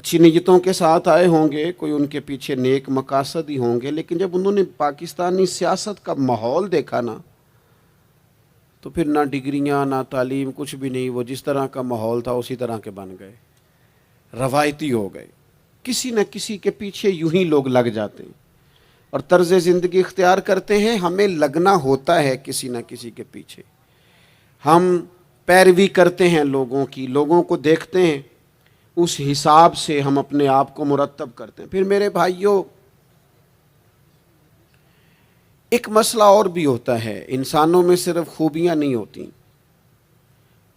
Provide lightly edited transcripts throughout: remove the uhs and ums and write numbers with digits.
اچھی نیتوں کے ساتھ آئے ہوں گے، کوئی ان کے پیچھے نیک مقاصد ہی ہوں گے، لیکن جب انہوں نے پاکستانی سیاست کا ماحول دیکھا نا، تو پھر نہ ڈگریاں نہ تعلیم کچھ بھی نہیں، وہ جس طرح کا ماحول تھا اسی طرح کے بن گئے، روایتی ہو گئے، کسی نہ کسی کے پیچھے یوں ہی لوگ لگ جاتے ہیں اور طرز زندگی اختیار کرتے ہیں۔ ہمیں لگنا ہوتا ہے کسی نہ کسی کے پیچھے، ہم پیروی کرتے ہیں لوگوں کی، لوگوں کو دیکھتے ہیں، اس حساب سے ہم اپنے آپ کو مرتب کرتے ہیں۔ پھر میرے بھائیوں، ایک مسئلہ اور بھی ہوتا ہے، انسانوں میں صرف خوبیاں نہیں ہوتی،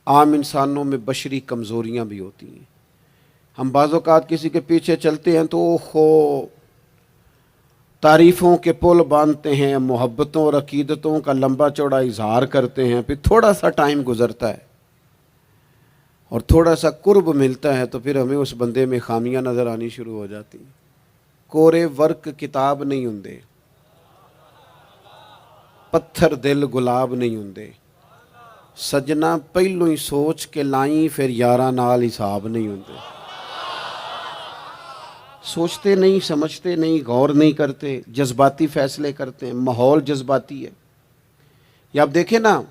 عام انسانوں میں بشری کمزوریاں بھی ہوتی ہیں۔ ہم بعض اوقات کسی کے پیچھے چلتے ہیں تو تعریفوں کے پل باندھتے ہیں، محبتوں اور عقیدتوں کا لمبا چوڑا اظہار کرتے ہیں، پھر تھوڑا سا ٹائم گزرتا ہے اور تھوڑا سا قرب ملتا ہے تو پھر ہمیں اس بندے میں خامیاں نظر آنی شروع ہو جاتی ہیں۔ کورے ورک کتاب نہیں ہوندے، پتھر دل گلاب نہیں ہوندے، سجنا پہلو ہی سوچ کے لائیں پھر یاراں نال حساب نہیں ہوندے۔ سوچتے نہیں، سمجھتے نہیں، غور نہیں کرتے، جذباتی فیصلے کرتے ہیں، ماحول جذباتی ہے۔ یا آپ دیکھیں نا،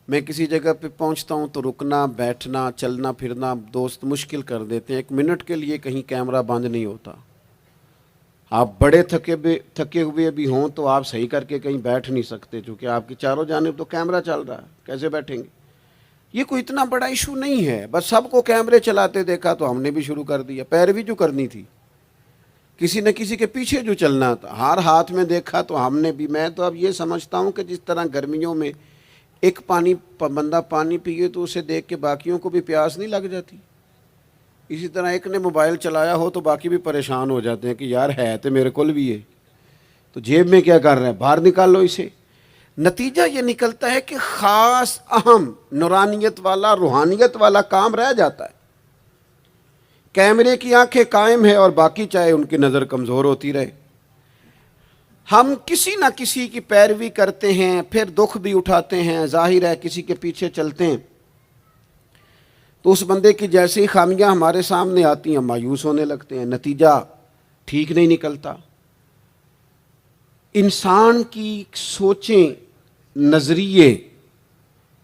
میں کسی جگہ پہ پہنچتا ہوں تو رکنا، بیٹھنا، چلنا پھرنا دوست مشکل کر دیتے ہیں، 1 منٹ کے لیے کہیں کیمرہ بند نہیں ہوتا۔ آپ بڑے تھکے ہوئے بھی ہوں تو آپ صحیح کر کے کہیں بیٹھ نہیں سکتے، چونکہ آپ کی چاروں جانب تو کیمرہ چل رہا ہے، کیسے بیٹھیں گے؟ یہ کوئی اتنا بڑا ایشو نہیں ہے، بس سب کو کیمرے چلاتے دیکھا تو ہم نے بھی شروع کر دیا۔ پیروی جو کرنی تھی، کسی نہ کسی کے پیچھے جو چلنا تھا، ہار ہاتھ میں دیکھا تو ہم نے بھی۔ میں تو اب یہ سمجھتا ہوں کہ جس طرح گرمیوں میں ایک بندہ پانی پیے تو اسے دیکھ کے باقیوں کو بھی پیاس نہیں لگ جاتی، اسی طرح ایک نے موبائل چلایا ہو تو باقی بھی پریشان ہو جاتے ہیں کہ یار ہے تو میرے کول بھی ہے، تو جیب میں کیا کر رہے ہیں، باہر نکال لو اسے۔ نتیجہ یہ نکلتا ہے کہ خاص اہم نورانیت والا، روحانیت والا کام رہ جاتا ہے۔ کیمرے کی آنکھیں قائم ہے اور باقی چاہے ان کی نظر کمزور ہوتی رہے۔ ہم کسی نہ کسی کی پیروی کرتے ہیں، پھر دکھ بھی اٹھاتے ہیں، ظاہر ہے کسی کے پیچھے چلتے ہیں تو اس بندے کی جیسے ہی خامیاں ہمارے سامنے آتی ہیں مایوس ہونے لگتے ہیں، نتیجہ ٹھیک نہیں نکلتا۔ انسان کی سوچیں، نظریے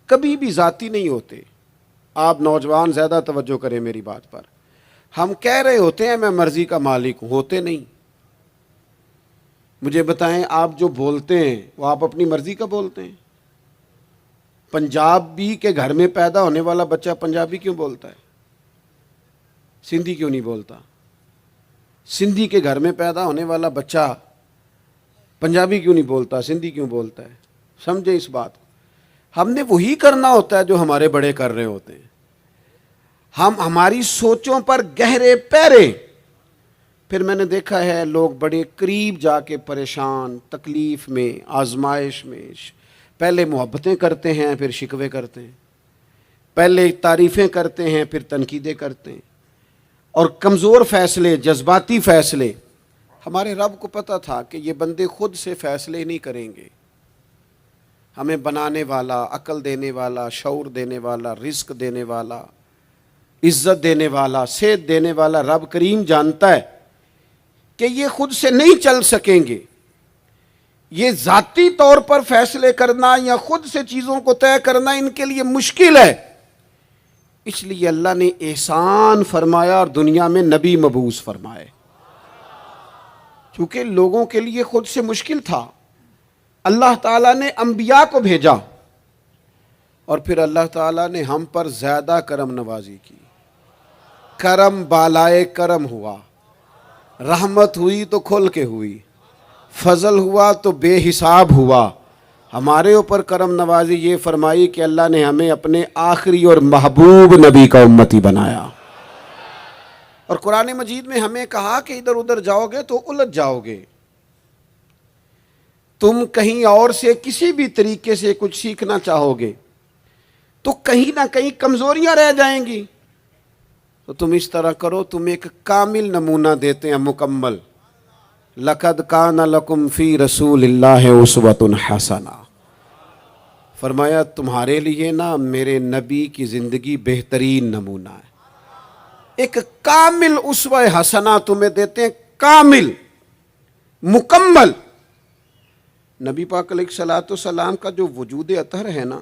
کبھی بھی ذاتی نہیں ہوتے۔ آپ نوجوان زیادہ توجہ کریں میری بات پر، ہم کہہ رہے ہوتے ہیں میں مرضی کا مالک ہوں، ہوتے نہیں۔ مجھے بتائیں، آپ جو بولتے ہیں وہ آپ اپنی مرضی کا بولتے ہیں؟ پنجابی کے گھر میں پیدا ہونے والا بچہ پنجابی کیوں بولتا ہے؟ سندھی کیوں نہیں بولتا؟ سندھی کے گھر میں پیدا ہونے والا بچہ پنجابی کیوں نہیں بولتا، سندھی کیوں بولتا ہے؟ سمجھے اس بات کو۔ ہم نے وہی کرنا ہوتا ہے جو ہمارے بڑے کر رہے ہوتے ہیں۔ ہم ہماری سوچوں پر گہرے پیرے، پھر میں نے دیکھا ہے لوگ بڑے قریب جا کے پریشان، تکلیف میں، آزمائش میں، پہلے محبتیں کرتے ہیں پھر شکوے کرتے ہیں، پہلے تعریفیں کرتے ہیں پھر تنقیدیں کرتے ہیں، اور کمزور فیصلے، جذباتی فیصلے۔ ہمارے رب کو پتہ تھا کہ یہ بندے خود سے فیصلے نہیں کریں گے، ہمیں بنانے والا، عقل دینے والا، شعور دینے والا، رزق دینے والا، عزت دینے والا، صحت دینے والا رب کریم جانتا ہے کہ یہ خود سے نہیں چل سکیں گے۔ یہ ذاتی طور پر فیصلے کرنا یا خود سے چیزوں کو طے کرنا ان کے لیے مشکل ہے، اس لیے اللہ نے احسان فرمایا اور دنیا میں نبی مبعوث فرمائے، چونکہ لوگوں کے لیے خود سے مشکل تھا۔ اللہ تعالیٰ نے انبیاء کو بھیجا اور پھر اللہ تعالیٰ نے ہم پر زیادہ کرم نوازی کی، کرم بالائے کرم ہوا، رحمت ہوئی تو کھل کے ہوئی، فضل ہوا تو بے حساب ہوا۔ ہمارے اوپر کرم نوازی یہ فرمائی کہ اللہ نے ہمیں اپنے آخری اور محبوب نبی کا امتی بنایا، اور قرآن مجید میں ہمیں کہا کہ ادھر ادھر جاؤ گے تو الجھ جاؤ گے، تم کہیں اور سے کسی بھی طریقے سے کچھ سیکھنا چاہو گے تو کہیں نہ کہیں کمزوریاں رہ جائیں گی، تو تم اس طرح کرو، تم ایک کامل نمونہ دیتے ہیں، مکمل۔ لَقَدْ كَانَ لَكُمْ فِي رَسُولِ اللَّهِ أُسْوَةٌ حَسَنَةٌ، فرمایا تمہارے لیے نا میرے نبی کی زندگی بہترین نمونہ ہے۔ ایک کامل اسوہ حسنہ تمہیں دیتے ہیں، کامل، مکمل۔ نبی پاک علیہ الصلوۃ والسلام کا جو وجود اطہر ہے نا،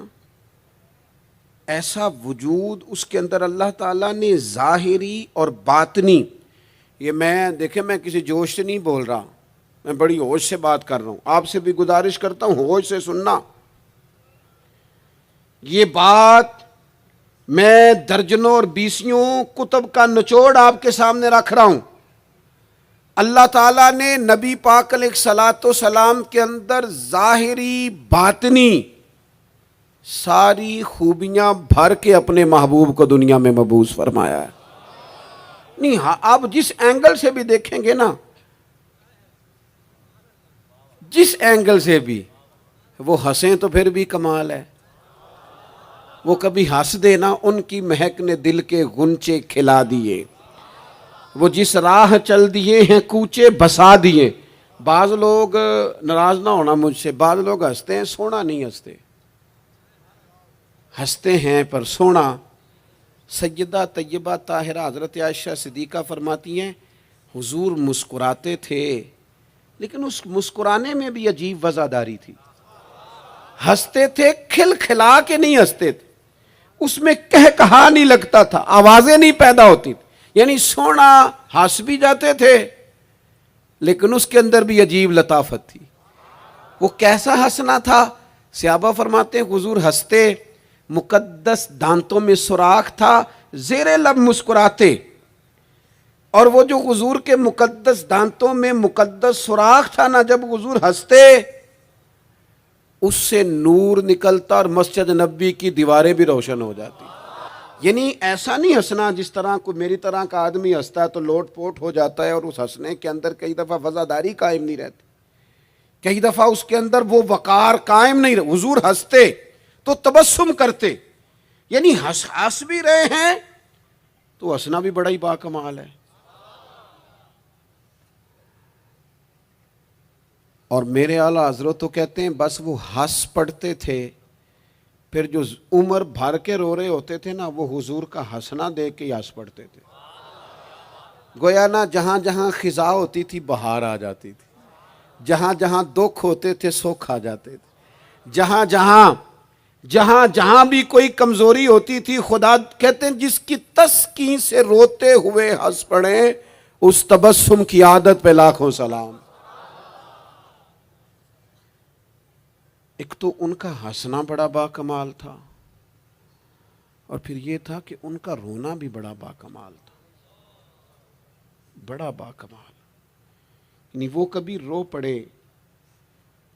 ایسا وجود اس کے اندر اللہ تعالیٰ نے ظاہری اور باطنی، یہ دیکھیں میں کسی جوش سے نہیں بول رہا، میں بڑی ہوش سے بات کر رہا ہوں، آپ سے بھی گزارش کرتا ہوں ہوش سے سننا۔ یہ بات میں درجنوں اور بیسیوں کتب کا نچوڑ آپ کے سامنے رکھ رہا ہوں۔ اللہ تعالیٰ نے نبی پاک علیہ الصلوۃ والسلام کے اندر ظاہری باطنی ساری خوبیاں بھر کے اپنے محبوب کو دنیا میں مبعوث فرمایا ہے۔ نہیں ہاں، آپ جس اینگل سے بھی دیکھیں گے نا، جس اینگل سے بھی وہ ہنسیں تو پھر بھی کمال ہے۔ وہ کبھی ہنس دے نا، ان کی مہک نے دل کے غنچے کھلا دیے، وہ جس راہ چل دیے ہیں کوچے بسا دیے۔ بعض لوگ ناراض نہ ہونا مجھ سے، بعض لوگ ہنستے ہیں، سونا نہیں ہنستے، ہنستے ہیں پر سونا۔ سیدہ طیبہ طاہرہ حضرت عائشہ صدیقہ فرماتی ہیں حضور مسکراتے تھے، لیکن اس مسکرانے میں بھی عجیب وزاداری تھی۔ ہنستے تھے کھل کھلا کے نہیں ہنستے تھے، اس میں کہا نہیں لگتا تھا، آوازیں نہیں پیدا ہوتی تھی، یعنی سونا ہنس بھی جاتے تھے لیکن اس کے اندر بھی عجیب لطافت تھی۔ وہ کیسا ہنسنا تھا؟ صحابہ فرماتے ہیں حضور ہنستے، مقدس دانتوں میں سوراخ تھا، زیر لب مسکراتے، اور وہ جو حضور کے مقدس دانتوں میں مقدس سوراخ تھا نا، جب حضور ہنستے اس سے نور نکلتا اور مسجد نبوی کی دیواریں بھی روشن ہو جاتی۔ یعنی ایسا نہیں ہنسنا جس طرح کوئی میری طرح کا آدمی ہنستا ہے تو لوٹ پوٹ ہو جاتا ہے اور اس ہنسنے کے اندر کئی دفعہ وزاداری قائم نہیں رہتی، کئی دفعہ اس کے اندر وہ وقار قائم نہیں رہتا۔ حضور ہنستے تو تبسم کرتے، یعنی ہنس بھی رہے ہیں تو ہنسنا بھی بڑا ہی باکمال ہے۔ اور میرے اعلیٰ حضرت تو کہتے ہیں بس وہ ہنس پڑتے تھے، پھر جو عمر بھر کے رو رہے ہوتے تھے نا، وہ حضور کا ہنسنا دیکھ کے ہی ہنس پڑتے تھے۔ گویا نا جہاں جہاں خزاں ہوتی تھی بہار آ جاتی تھی، جہاں جہاں دکھ ہوتے تھے سکھ آ جاتے تھے، جہاں جہاں بھی کوئی کمزوری ہوتی تھی، خدا کہتے ہیں جس کی تسکین سے روتے ہوئے ہنس پڑے، اس تبسم کی عادت پہ لاکھوں سلام۔ ایک تو ان کا ہنسنا بڑا باکمال تھا، اور پھر یہ تھا کہ ان کا رونا بھی بڑا باکمال تھا، بڑا باکمال۔ یعنی وہ کبھی رو پڑے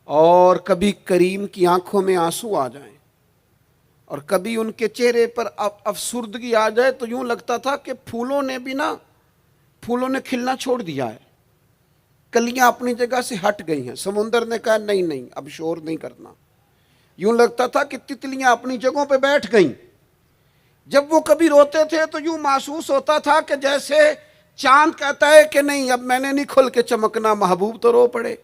اور کبھی کریم کی آنکھوں میں آنسو آ جائیں، اور کبھی ان کے چہرے پر افسردگی آ جائے تو یوں لگتا تھا کہ پھولوں نے کھلنا چھوڑ دیا ہے، کلیاں اپنی جگہ سے ہٹ گئی ہیں، سمندر نے کہا نہیں اب شور نہیں کرنا، یوں لگتا تھا کہ تتلیاں اپنی جگہوں پہ بیٹھ گئیں۔ جب وہ کبھی روتے تھے تو یوں محسوس ہوتا تھا کہ جیسے چاند کہتا ہے کہ نہیں اب میں نے نہیں کھل کے چمکنا، محبوب تو رو پڑے۔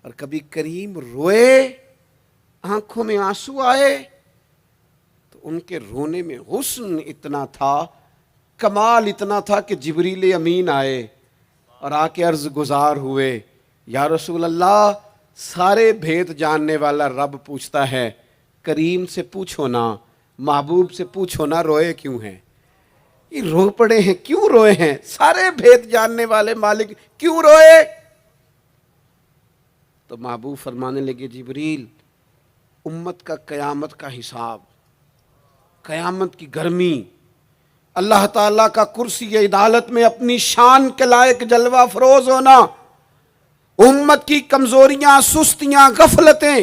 اور کبھی کریم روئے، آنکھوں میں آنسو آئے، تو ان کے رونے میں حسن اتنا تھا، کمال اتنا تھا کہ جبریل امین آئے اور آ کے عرض گزار ہوئے، یا رسول اللہ سارے بھید جاننے والا رب پوچھتا ہے کریم سے پوچھو نا، محبوب سے پوچھو نا روئے کیوں ہیں؟ یہ رو پڑے ہیں، کیوں روئے ہیں؟ سارے بھید جاننے والے مالک کیوں روئے؟ تو محبوب فرمانے لگے جبریل، امت کا قیامت کا حساب، قیامت کی گرمی، اللہ تعالیٰ کا کرسی عدالت میں اپنی شان کے لائق جلوہ فروز ہونا، امت کی کمزوریاں، سستیاں، غفلتیں،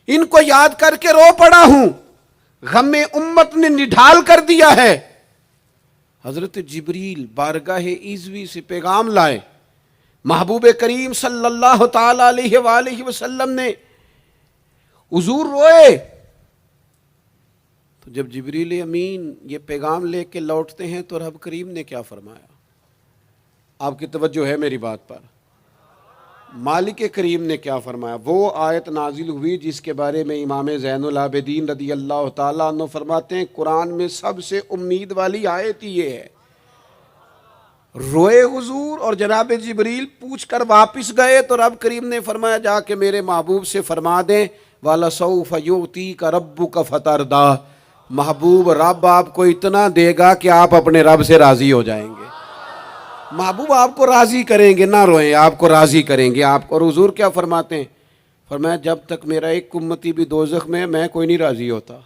ان کو یاد کر کے رو پڑا ہوں، غم امت نے نڈھال کر دیا ہے۔ حضرت جبریل بارگاہ ایزوی سے پیغام لائے، محبوب کریم صلی اللہ تعالی علیہ وآلہ وسلم نے، حضور روئے۔ تو جب جبریل امین یہ پیغام لے کے لوٹتے ہیں تو رب کریم نے کیا فرمایا؟ آپ کی توجہ ہے میری بات پر؟ مالک کریم نے کیا فرمایا؟ وہ آیت نازل ہوئی جس کے بارے میں امام زین العابدین رضی اللہ تعالیٰ عنہ فرماتے ہیں قرآن میں سب سے امید والی آیت یہ ہے روئے حضور اور جناب جبریل پوچھ کر واپس گئے تو رب کریم نے فرمایا جا کے میرے محبوب سے فرما دیں وَلَسَوْفَ يُعْطِيكَ رَبُّكَ فَتَرْضَىٰ، محبوب رب آپ کو اتنا دے گا کہ آپ اپنے رب سے راضی ہو جائیں گے۔ محبوب آپ کو راضی کریں گے، نہ روئیں، آپ کو راضی کریں گے آپ کو۔ اور حضور کیا فرماتے ہیں؟ فرمایا جب تک میرا ایک امتی بھی دوزخ میں کوئی نہیں راضی ہوتا۔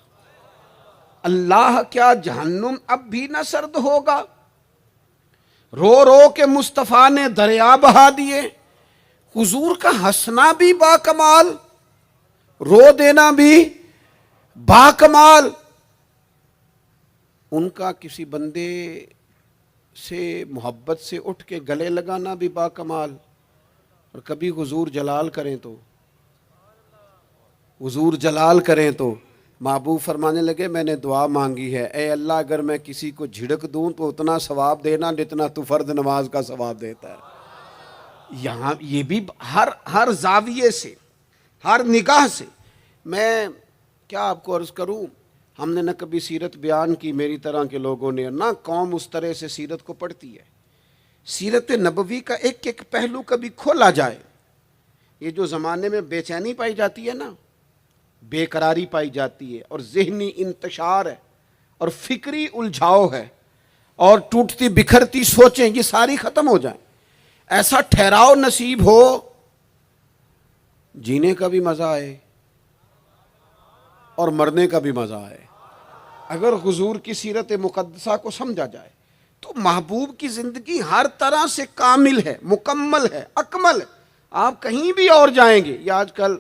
اللہ کیا جہنم اب بھی نہ سرد ہوگا؟ رو رو کے مصطفیٰ نے دریا بہا دیے۔ حضور کا ہنسنا بھی با کمال، رو دینا بھی با کمال۔ ان کا کسی بندے سے محبت سے اٹھ کے گلے لگانا بھی با کمال۔ اور کبھی حضور جلال کریں تو محبوب فرمانے لگے میں نے دعا مانگی ہے، اے اللہ اگر میں کسی کو جھڑک دوں تو اتنا ثواب دینا جتنا تو فرض نماز کا ثواب دیتا ہے۔ یہاں یہ بھی ہر زاویے سے، ہر نگاہ سے، میں کیا آپ کو عرض کروں، ہم نے نہ کبھی سیرت بیان کی میری طرح کے لوگوں نے، نہ قوم اس طرح سے سیرت کو پڑھتی ہے۔ سیرت نبوی کا ایک ایک پہلو کبھی کھولا جائے۔ یہ جو زمانے میں بے چینی پائی جاتی ہے نا، بے قراری پائی جاتی ہے، اور ذہنی انتشار ہے، اور فکری الجھاؤ ہے، اور ٹوٹتی بکھرتی سوچیں، یہ ساری ختم ہو جائیں۔ ایسا ٹھہراؤ نصیب ہو، جینے کا بھی مزہ آئے اور مرنے کا بھی مزہ آئے۔ اگر حضور کی سیرت مقدسہ کو سمجھا جائے تو محبوب کی زندگی ہر طرح سے کامل ہے، مکمل ہے، اکمل ہے۔ آپ کہیں بھی اور جائیں گے، یہ آج کل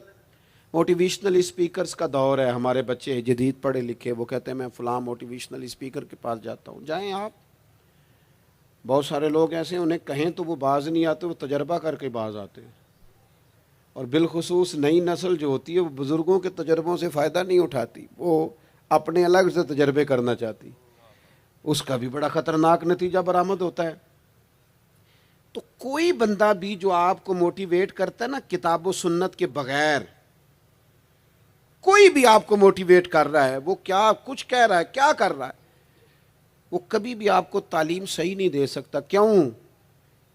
موٹیویشنل اسپیکرز کا دور ہے، ہمارے بچے جدید پڑھے لکھے، وہ کہتے ہیں میں فلاں موٹیویشنل اسپیکر کے پاس جاتا ہوں۔ جائیں آپ، بہت سارے لوگ ایسے ہیں، انہیں کہیں تو وہ باز نہیں آتے، وہ تجربہ کر کے باز آتے ہیں۔ اور بالخصوص نئی نسل جو ہوتی ہے وہ بزرگوں کے تجربوں سے فائدہ نہیں اٹھاتی، وہ اپنے الگ سے تجربے کرنا چاہتی، اس کا بھی بڑا خطرناک نتیجہ برآمد ہوتا ہے۔ تو کوئی بندہ بھی جو آپ کو موٹیویٹ کرتا ہے نا کتاب و سنت کے بغیر، کوئی بھی آپ کو موٹیویٹ کر رہا ہے، وہ کیا کچھ کہہ رہا ہے، کیا کر رہا ہے، وہ کبھی بھی آپ کو تعلیم صحیح نہیں دے سکتا۔ کیوں؟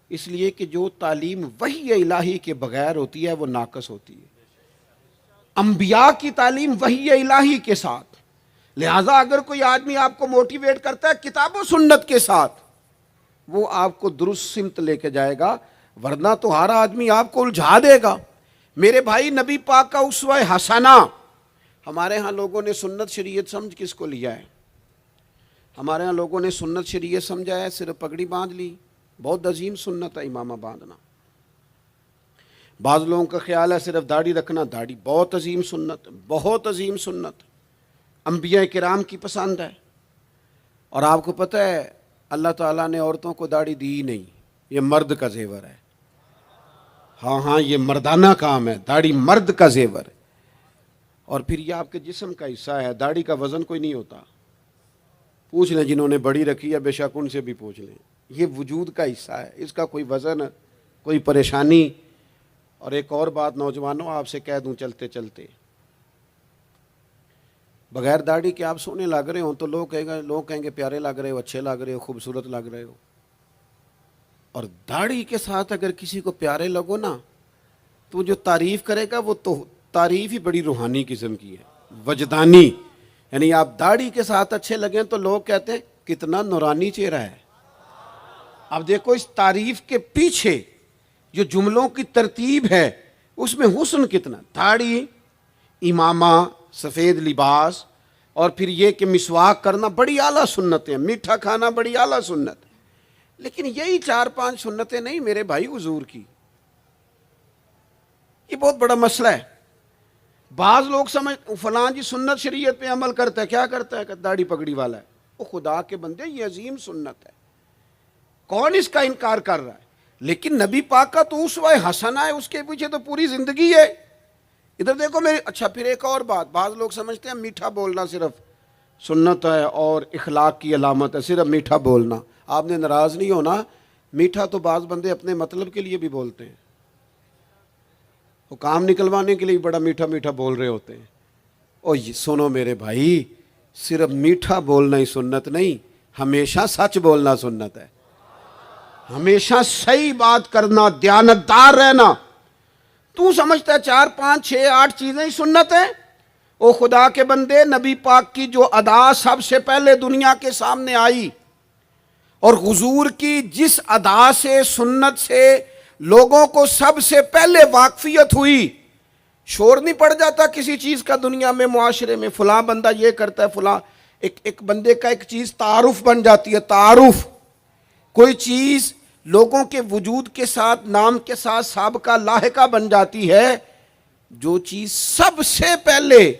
اس لیے کہ جو تعلیم وحی الہی کے بغیر ہوتی ہے وہ ناقص ہوتی ہے۔ انبیاء کی تعلیم وحی الہی کے ساتھ، لہٰذا اگر کوئی آدمی آپ کو موٹیویٹ کرتا ہے کتاب و سنت کے ساتھ، وہ آپ کو درست سمت لے کے جائے گا، ورنہ تو ہر آدمی آپ کو الجھا دے گا۔ میرے بھائی، نبی پاک کا اسوہ حسنہ، ہمارے ہاں لوگوں نے سنت شریعت سمجھ کس کو لیا ہے؟ ہمارے ہاں لوگوں نے سنت شریعت سمجھا ہے صرف پگڑی باندھ لی، بہت عظیم سنت ہے امامہ باندھنا۔ بعض لوگوں کا خیال ہے صرف داڑھی رکھنا، داڑھی بہت عظیم سنت، بہت عظیم سنت، انبیاء کرام کی پسند ہے۔ اور آپ کو پتہ ہے اللہ تعالیٰ نے عورتوں کو داڑھی دی ہی نہیں، یہ مرد کا زیور ہے۔ ہاں یہ مردانہ کام ہے، داڑھی مرد کا زیور ہے۔ اور پھر یہ آپ کے جسم کا حصہ ہے، داڑھی کا وزن کوئی نہیں ہوتا۔ پوچھ لیں جنہوں نے بڑی رکھی ہے، بے شک ان سے بھی پوچھ لیں، یہ وجود کا حصہ ہے، اس کا کوئی وزن، کوئی پریشانی۔ اور ایک اور بات نوجوانوں آپ سے کہہ دوں چلتے چلتے، بغیر داڑھی کے آپ سونے لگ رہے ہوں تو لوگ کہیں گے پیارے لگ رہے ہو، اچھے لگ رہے ہو، خوبصورت لگ رہے ہو۔ اور داڑھی کے ساتھ اگر کسی کو پیارے لگو نا تو جو تعریف کرے گا وہ تو تعریف ہی بڑی روحانی قسم کی ہے، وجدانی۔ یعنی آپ داڑھی کے ساتھ اچھے لگیں تو لوگ کہتے ہیں کتنا نورانی چہرہ ہے۔ اب دیکھو اس تعریف کے پیچھے جو جملوں کی ترتیب ہے اس میں حسن کتنا، داڑھی، امامہ، سفید لباس، اور پھر یہ کہ مسواک کرنا بڑی اعلیٰ سنتیں ہیں، میٹھا کھانا بڑی اعلیٰ سنت۔ لیکن یہی 4-5 سنتیں نہیں میرے بھائی حضور کی، یہ بہت بڑا مسئلہ ہے۔ بعض لوگ سمجھ فلاں جی سنت شریعت پہ عمل کرتا ہے، کیا کرتا ہے کہ داڑھی پگڑی والا ہے، وہ خدا کے بندے یہ عظیم سنت ہے، کون اس کا انکار کر رہا ہے؟ لیکن نبی پاک کا تو اسوہ حسنہ ہے، اس کے پیچھے تو پوری زندگی ہے۔ ادھر دیکھو میرے، اچھا پھر ایک اور بات، بعض لوگ سمجھتے ہیں میٹھا بولنا صرف سنت ہے اور اخلاق کی علامت ہے، صرف میٹھا بولنا۔ آپ نے ناراض نہیں ہونا، میٹھا تو بعض بندے اپنے مطلب کے لیے بھی بولتے ہیں، وہ کام نکلوانے کے لیے بڑا میٹھا میٹھا بول رہے ہوتے ہیں۔ اور سنو میرے بھائی، صرف میٹھا بولنا ہی سنت نہیں، ہمیشہ سچ بولنا سنت ہے۔ ہمیشہ صحیح بات کرنا، دیانتدار رہنا۔ تو سمجھتا ہے 4 5 6 8 چیزیں ہی سنت ہیں؟ او خدا کے بندے، نبی پاک کی جو ادا سب سے پہلے دنیا کے سامنے آئی، اور حضور کی جس ادا سے، سنت سے لوگوں کو سب سے پہلے واقفیت ہوئی، شور نہیں پڑ جاتا کسی چیز کا دنیا میں، معاشرے میں، فلاں بندہ یہ کرتا ہے، فلاں ایک بندے کا ایک چیز تعارف بن جاتی ہے۔ تعارف، کوئی چیز لوگوں کے وجود کے ساتھ، نام کے ساتھ سابقہ لاحقہ بن جاتی ہے۔ جو چیز سب سے پہلے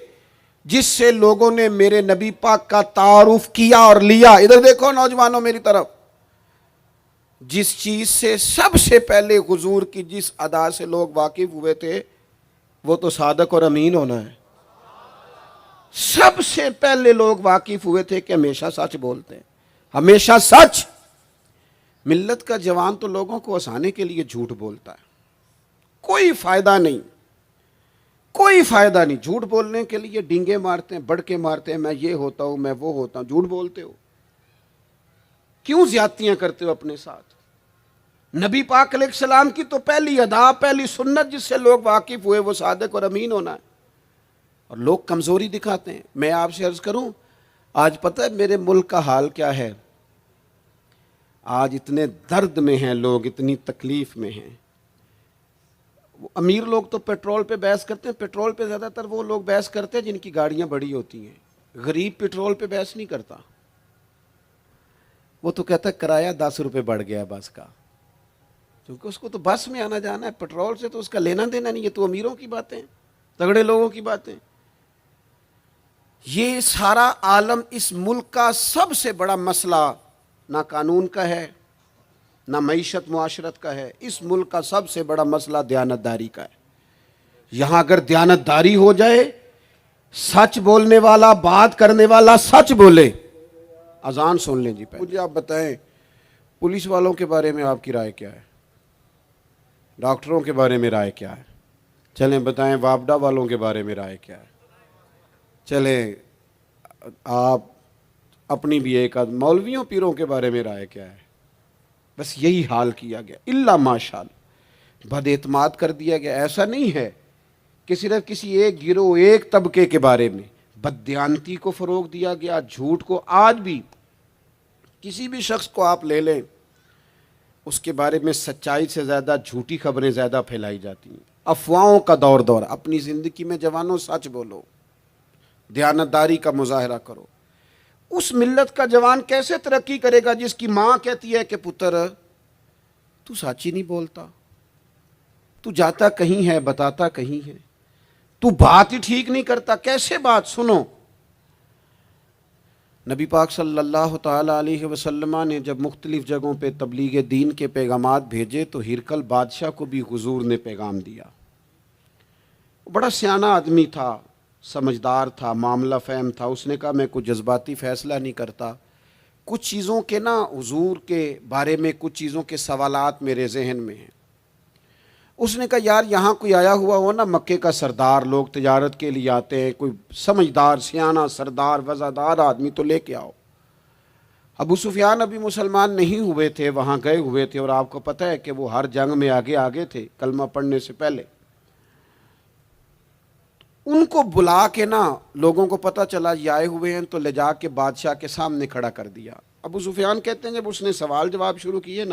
جس سے لوگوں نے میرے نبی پاک کا تعارف کیا اور لیا، ادھر دیکھو نوجوانوں میری طرف، جس چیز سے سب سے پہلے حضور کی جس ادا سے لوگ واقف ہوئے تھے، وہ تو صادق اور امین ہونا ہے۔ سب سے پہلے لوگ واقف ہوئے تھے کہ ہمیشہ سچ بولتے ہیں، ہمیشہ سچ۔ ملت کا جوان تو لوگوں کو ہنسانے کے لیے جھوٹ بولتا ہے، کوئی فائدہ نہیں، کوئی فائدہ نہیں۔ جھوٹ بولنے کے لیے ڈینگے مارتے ہیں، بڑکے مارتے ہیں، میں یہ ہوتا ہوں، میں وہ ہوتا ہوں۔ جھوٹ بولتے ہو، کیوں زیادتیاں کرتے ہو اپنے ساتھ؟ نبی پاک علیہ السلام کی تو پہلی ادا، پہلی سنت جس سے لوگ واقف ہوئے، وہ صادق اور امین ہونا ہے، اور لوگ کمزوری دکھاتے ہیں۔ میں آپ سے عرض کروں، آج پتہ ہے میرے ملک کا حال کیا ہے؟ آج اتنے درد میں ہیں لوگ، اتنی تکلیف میں ہیں۔ امیر لوگ تو پیٹرول پہ بحث کرتے ہیں، پیٹرول پہ زیادہ تر وہ لوگ بحث کرتے ہیں جن کی گاڑیاں بڑی ہوتی ہیں۔ غریب پیٹرول پہ بحث نہیں کرتا، وہ تو کہتا ہے کرایہ 10 روپے بڑھ گیا بس کا، کیونکہ اس کو تو بس میں آنا جانا ہے، پیٹرول سے تو اس کا لینا دینا نہیں۔ یہ تو امیروں کی باتیں، تگڑے لوگوں کی باتیں۔ یہ سارا عالم، اس ملک کا سب سے بڑا مسئلہ نہ قانون کا ہے، نہ معیشت معاشرت کا ہے، اس ملک کا سب سے بڑا مسئلہ دیانتداری کا ہے۔ یہاں اگر دیانتداری ہو جائے، سچ بولنے والا، بات کرنے والا سچ بولے۔ اذان سن لیں جی پہلے۔ مجھے آپ بتائیں، پولیس والوں کے بارے میں آپ کی رائے کیا ہے؟ ڈاکٹروں کے بارے میں رائے کیا ہے؟ چلیں بتائیں، وابڈا والوں کے بارے میں رائے کیا ہے؟ چلیں آپ اپنی بھی ایک آدھ، مولویوں پیروں کے بارے میں رائے کیا ہے؟ بس یہی حال کیا گیا، الا ماشاءاللہ، بد اعتماد کر دیا گیا۔ ایسا نہیں ہے کہ صرف کسی ایک گروہ، ایک طبقے کے بارے میں بددیانتی کو فروغ دیا گیا، جھوٹ کو۔ آج بھی کسی بھی شخص کو آپ لے لیں، اس کے بارے میں سچائی سے زیادہ جھوٹی خبریں زیادہ پھیلائی جاتی ہیں۔ افواہوں کا دور۔ اپنی زندگی میں جوانوں سچ بولو، دیانتداری کا مظاہرہ کرو۔ اس ملت کا جوان کیسے ترقی کرے گا جس کی ماں کہتی ہے کہ پتر تو سچ ہی نہیں بولتا، تو جاتا کہیں ہے بتاتا کہیں ہے، تو بات ہی ٹھیک نہیں کرتا۔ کیسے بات سنو؟ نبی پاک صلی اللہ تعالی علیہ وسلم نے جب مختلف جگہوں پہ تبلیغ دین کے پیغامات بھیجے تو ہرقل بادشاہ کو بھی حضور نے پیغام دیا۔ بڑا سیانہ آدمی تھا، سمجھدار تھا، معاملہ فہم تھا۔ اس نے کہا میں کوئی جذباتی فیصلہ نہیں کرتا، کچھ چیزوں کے حضور کے بارے میں کچھ چیزوں کے سوالات میرے ذہن میں ہیں۔ اس نے کہا یار یہاں کوئی آیا ہوا ہو نا، مکے کا سردار، لوگ تجارت کے لیے آتے ہیں، کوئی سمجھدار سیانہ سردار وزادار آدمی تو لے کے آؤ۔ ابو سفیان ابھی مسلمان نہیں ہوئے تھے، وہاں گئے ہوئے تھے، اور آپ کو پتہ ہے کہ وہ ہر جنگ میں آگے تھے کلمہ پڑھنے سے پہلے۔ ان کو بلا کے لوگوں کو پتہ چلا یہ آئے ہوئے ہیں، تو لے جا کے بادشاہ کے سامنے کھڑا کر دیا۔ ابو سفیان کہتے ہیں جب اس نے سوال جواب شروع کیے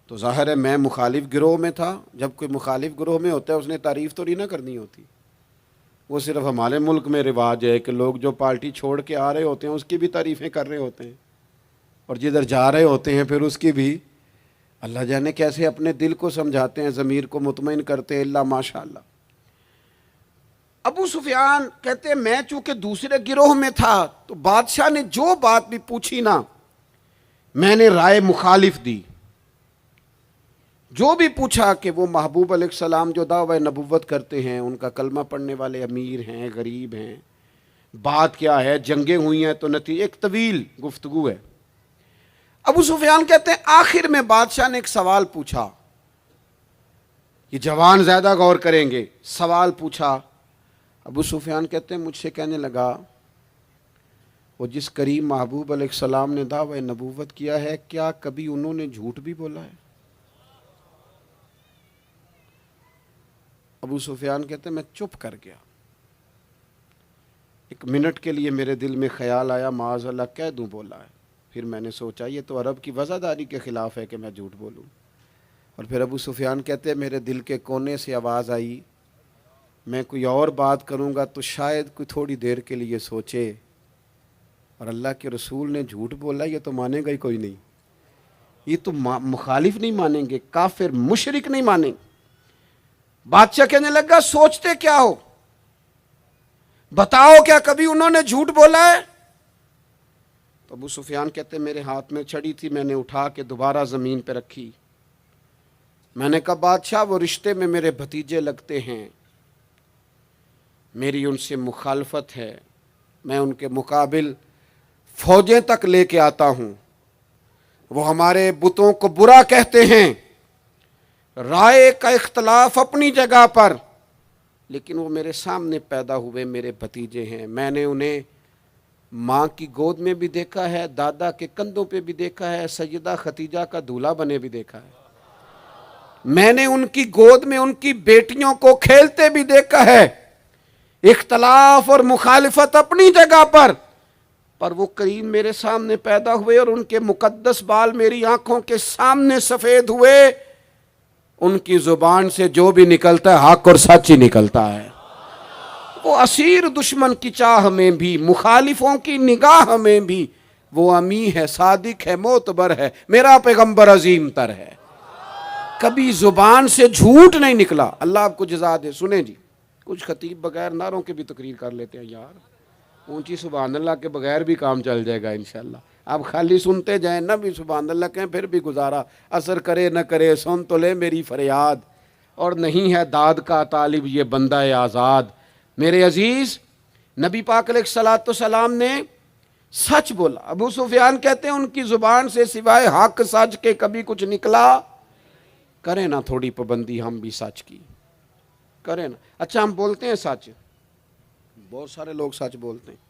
تو ظاہر ہے میں مخالف گروہ میں تھا۔ جب کوئی مخالف گروہ میں ہوتا ہے اس نے تعریف تو نہیں کرنی ہوتی۔ وہ صرف ہمارے ملک میں رواج ہے کہ لوگ جو پارٹی چھوڑ کے آ رہے ہوتے ہیں اس کی بھی تعریفیں کر رہے ہوتے ہیں، اور جدھر جا رہے ہوتے ہیں پھر اس کی بھی۔ اللہ جانے کیسے اپنے دل کو سمجھاتے ہیں، ضمیر کو مطمئن کرتے ہیں، اللہ ماشاءاللہ۔ ابو سفیان کہتے ہیں میں چونکہ دوسرے گروہ میں تھا تو بادشاہ نے جو بات بھی پوچھی میں نے رائے مخالف دی۔ جو بھی پوچھا کہ وہ محبوب علیہ السلام جو دعوی نبوت کرتے ہیں، ان کا کلمہ پڑھنے والے امیر ہیں، غریب ہیں، بات کیا ہے، جنگیں ہوئی ہیں، تو نتیجہ ایک طویل گفتگو ہے۔ ابو سفیان کہتے ہیں آخر میں بادشاہ نے ایک سوال پوچھا، یہ جوان زیادہ غور کریں گے۔ سوال پوچھا، ابو سفیان کہتے ہیں مجھ سے کہنے لگا وہ جس کریم محبوب علیہ السلام نے دعوی نبوت کیا ہے، کیا کبھی انہوں نے جھوٹ بھی بولا ہے؟ ابو سفیان کہتے ہیں میں چپ کر گیا، ایک منٹ کے لیے میرے دل میں خیال آیا معاذ اللہ کہہ دوں بولا ہے، پھر میں نے سوچا یہ تو عرب کی وفاداری کے خلاف ہے کہ میں جھوٹ بولوں، اور پھر ابو سفیان کہتے ہیں میرے دل کے کونے سے آواز آئی میں کوئی اور بات کروں گا تو شاید کوئی تھوڑی دیر کے لیے سوچے، اور اللہ کے رسول نے جھوٹ بولا یہ تو مانے گا ہی کوئی نہیں، یہ تو مخالف نہیں مانیں گے، کافر مشرک نہیں مانیں گے۔ بادشاہ کہنے لگا سوچتے کیا ہو، بتاؤ کیا کبھی انہوں نے جھوٹ بولا ہے؟ تو ابو سفیان کہتے میرے ہاتھ میں چھڑی تھی، میں نے اٹھا کے دوبارہ زمین پہ رکھی، میں نے کہا بادشاہ وہ رشتے میں میرے بھتیجے لگتے ہیں، میری ان سے مخالفت ہے، میں ان کے مقابل فوجیں تک لے کے آتا ہوں، وہ ہمارے بتوں کو برا کہتے ہیں، رائے کا اختلاف اپنی جگہ پر، لیکن وہ میرے سامنے پیدا ہوئے میرے بھتیجے ہیں، میں نے انہیں ماں کی گود میں بھی دیکھا ہے، دادا کے کندھوں پہ بھی دیکھا ہے، سیدہ ختیجہ کا دولہا بنے بھی دیکھا ہے، میں نے ان کی گود میں ان کی بیٹیوں کو کھیلتے بھی دیکھا ہے، اختلاف اور مخالفت اپنی جگہ پر وہ کریم میرے سامنے پیدا ہوئے اور ان کے مقدس بال میری آنکھوں کے سامنے سفید ہوئے، ان کی زبان سے جو بھی نکلتا ہے حق اور سچ ہی نکلتا ہے، وہ اسیر دشمن کی چاہ میں بھی، مخالفوں کی نگاہ میں بھی وہ امی ہے، صادق ہے، معتبر ہے، میرا پیغمبر عظیم تر ہے، کبھی زبان سے جھوٹ نہیں نکلا۔ اللہ آپ کو جزا دے۔ سنیں جی، کچھ خطیب بغیر نعروں کے بھی تقریر کر لیتے ہیں یار، اونچی سبحان اللہ کے بغیر بھی کام چل جائے گا انشاءاللہ، آپ خالی سنتے جائیں نہ بھی سبحان اللہ کہیں پھر بھی گزارا، اثر کرے نہ کرے سن تو لے میری فریاد، اور نہیں ہے داد کا طالب یہ بندہ آزاد۔ میرے عزیز نبی پاک علیہ الصلوۃ والسلام نے سچ بولا، ابو سفیان کہتے ہیں ان کی زبان سے سوائے حق سچ کے کبھی کچھ نکلا، کریں نا تھوڑی پابندی ہم بھی سچ کی، کریں نا۔ اچھا ہم بولتے ہیں سچ، بہت سارے لوگ سچ بولتے ہیں،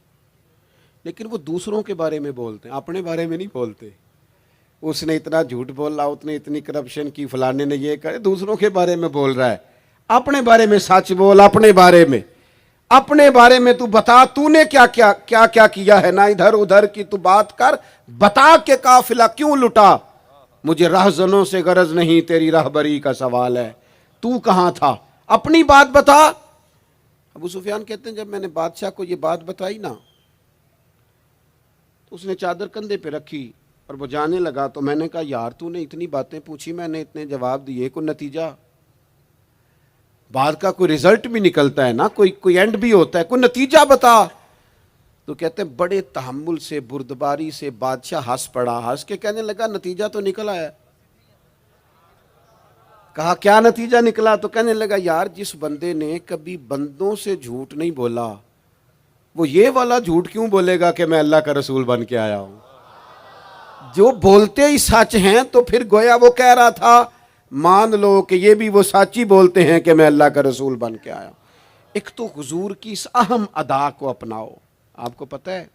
لیکن وہ دوسروں کے بارے میں بولتے ہیں، اپنے بارے میں نہیں بولتے۔ اس نے اتنا جھوٹ بولا، اس نے اتنی کرپشن کی، فلانے نے یہ کرے، دوسروں کے بارے میں بول رہا ہے، اپنے بارے میں سچ بول، اپنے بارے میں تو بتا تو نے کیا کیا ہے، نہ ادھر ادھر کی تو بات کر، بتا کہ قافلہ کیوں لٹا، مجھے راہزنوں سے غرض نہیں تیری راہبری کا سوال ہے، تو کہاں تھا، اپنی بات بتا۔ ابو سفیان کہتے ہیں جب میں نے بادشاہ کو یہ بات بتائی نا تو اس نے چادر کندھے پہ رکھی اور وہ جانے لگا، تو میں نے کہا یار تو نے اتنی باتیں پوچھی، میں نے اتنے جواب دیے، کوئی نتیجہ بات کا کوئی رزلٹ بھی نکلتا ہے نا، کوئی اینڈ بھی ہوتا ہے، کوئی نتیجہ بتا۔ تو کہتے ہیں بڑے تحمل سے بردباری سے بادشاہ ہنس پڑا، ہنس کے کہنے لگا نتیجہ تو نکلا ہے۔ کہا کیا نتیجہ نکلا؟ تو کہنے لگا یار جس بندے نے کبھی بندوں سے جھوٹ نہیں بولا وہ یہ والا جھوٹ کیوں بولے گا کہ میں اللہ کا رسول بن کے آیا ہوں؟ جو بولتے ہی سچ ہیں تو پھر گویا وہ کہہ رہا تھا مان لو کہ یہ بھی وہ سچ ہی بولتے ہیں کہ میں اللہ کا رسول بن کے آیا ہوں۔ ایک تو حضور کی اس اہم ادا کو اپناؤ۔ آپ کو پتہ ہے